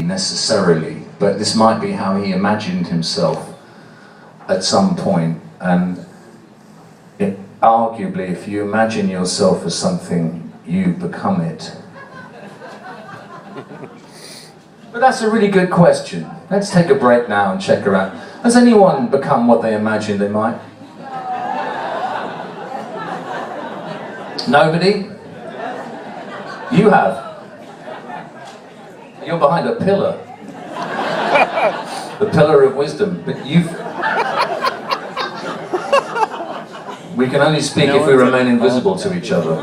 necessarily, but this might be how he imagined himself at some point. And arguably, if you imagine yourself as something, you become it. But that's a really good question. Let's take a break now and check around. Has anyone become what they imagined they might? Nobody? You have. You're behind a pillar. The pillar of wisdom. But you've... We can only speak if we remain invisible to each other.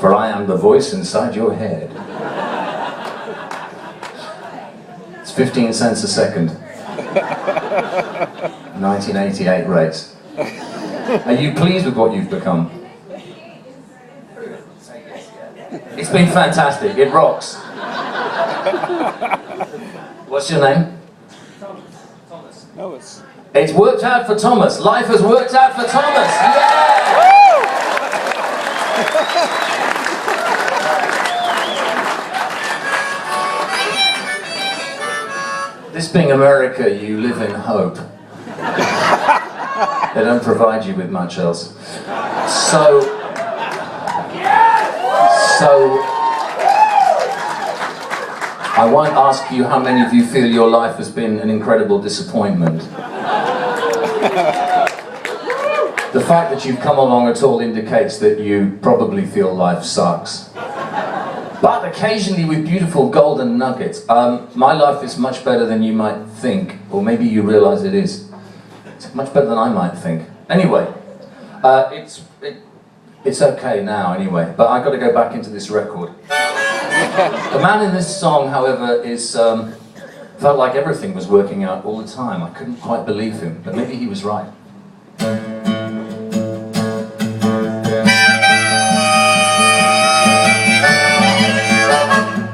For I am the voice inside your head. It's 15 cents a second. 1988 rates. Are you pleased with what you've become? It's been fantastic. It rocks. What's your name? Thomas. It's worked out for Thomas. Life has worked out for Thomas. Yeah! This being America, you live in hope. They don't provide you with much else. So I won't ask you how many of you feel your life has been an incredible disappointment. The fact that you've come along at all indicates that you probably feel life sucks. But occasionally with beautiful golden nuggets. My life is much better than you might think, or maybe you realise it is. It's much better than I might think. Anyway, it's okay now anyway, but I've got to go back into this record. The man in this song, however, felt like everything was working out all the time. I couldn't quite believe him, but maybe he was right.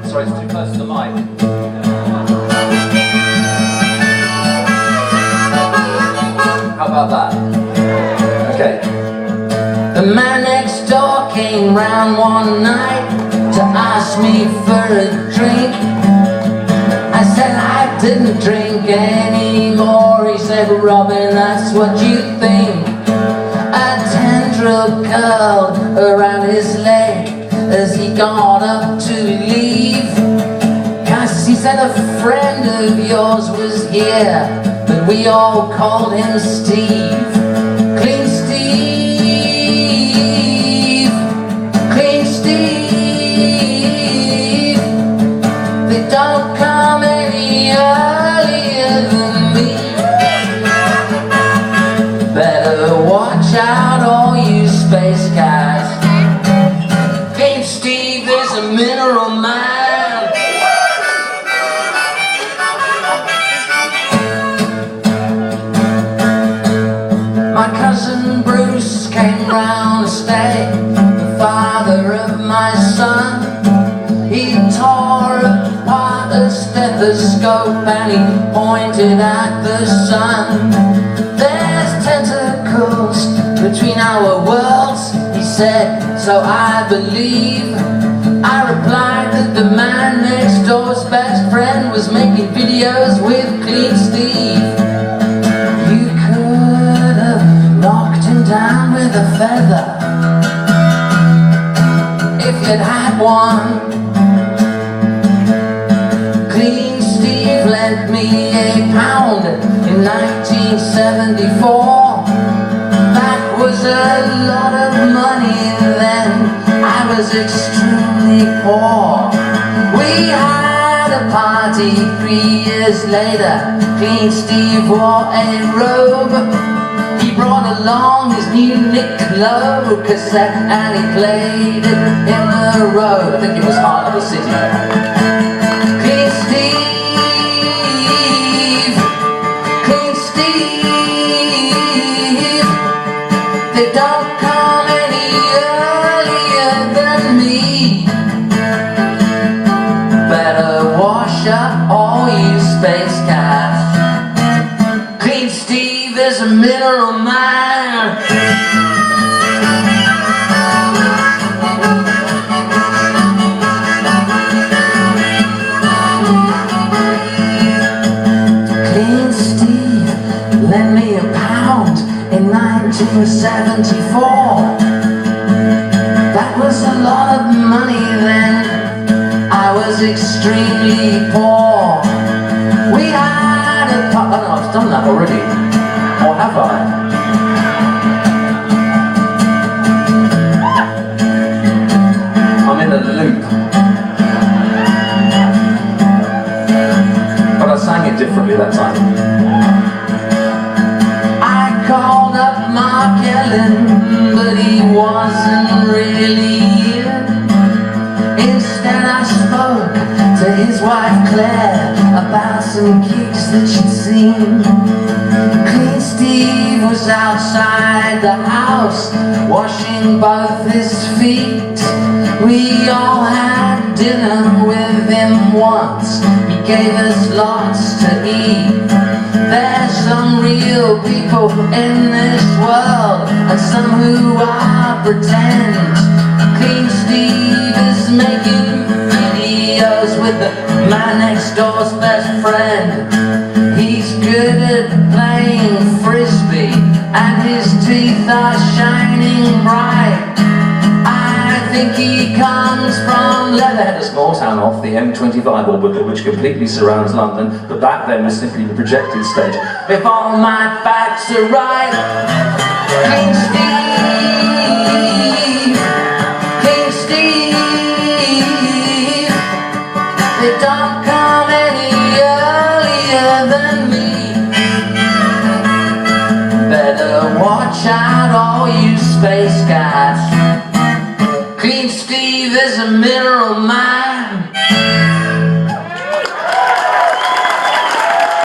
Sorry, it's too close to the mic. How about that? Okay. The man next door came round one night to ask me for a drink. I said I didn't drink anymore. He said, Robyn, that's what you think. A tendril curled around his leg as he got up to leave. 'Cause he said a friend of yours was here, but we all called him Steve. Clean Steve, clean Steve. They don't come any earlier than me. Better watch out, all you space guys. Clean Steve is a mineral man. My cousin Bruce came round to stay, the father of my son. He tore apart a stethoscope and he pointed at the sun. There's tentacles between our worlds, he said, so I believe. I replied that the man next door's best friend was making videos with Clean Steve. You could have knocked him down with a feather if you'd had one. Clean Steve lent me £1 in 1974. That was a lot of money then. I was extremely poor. We had a party 3 years later. Clean Steve wore a robe. He brought along his new Nick Lowe cassette and he played it in the road. I think it was Heart of the City. Clean Steve, Clean Steve. They don't come any earlier than me. Better wash up all you space cats. Clean Steve is a mineral man. 1974. That was a lot of money then. I was extremely poor. We had a oh no, I've done that already. Or have I? I'm in a loop. But I sang it differently that time. I called up Mark Ellen, but he wasn't really here. Instead I spoke to his wife Claire about some gigs that she'd seen. Clean Steve was outside the house washing both his feet. We all had dinner with him once. He gave us lots to eat. There's some real people in this world and some who are pretend. Clean Steve is making videos with the man next door's best friend. He's good at playing frisbee and his teeth are shining bright. I think he comes from Leatherhead, a small town off the M25 orbit which completely surrounds London, but back then was simply the projected stage. If all my facts are right, King Steve, King Steve, they don't come any earlier than me. Better watch out, all you space guys. Clean Steve is a mineral mine.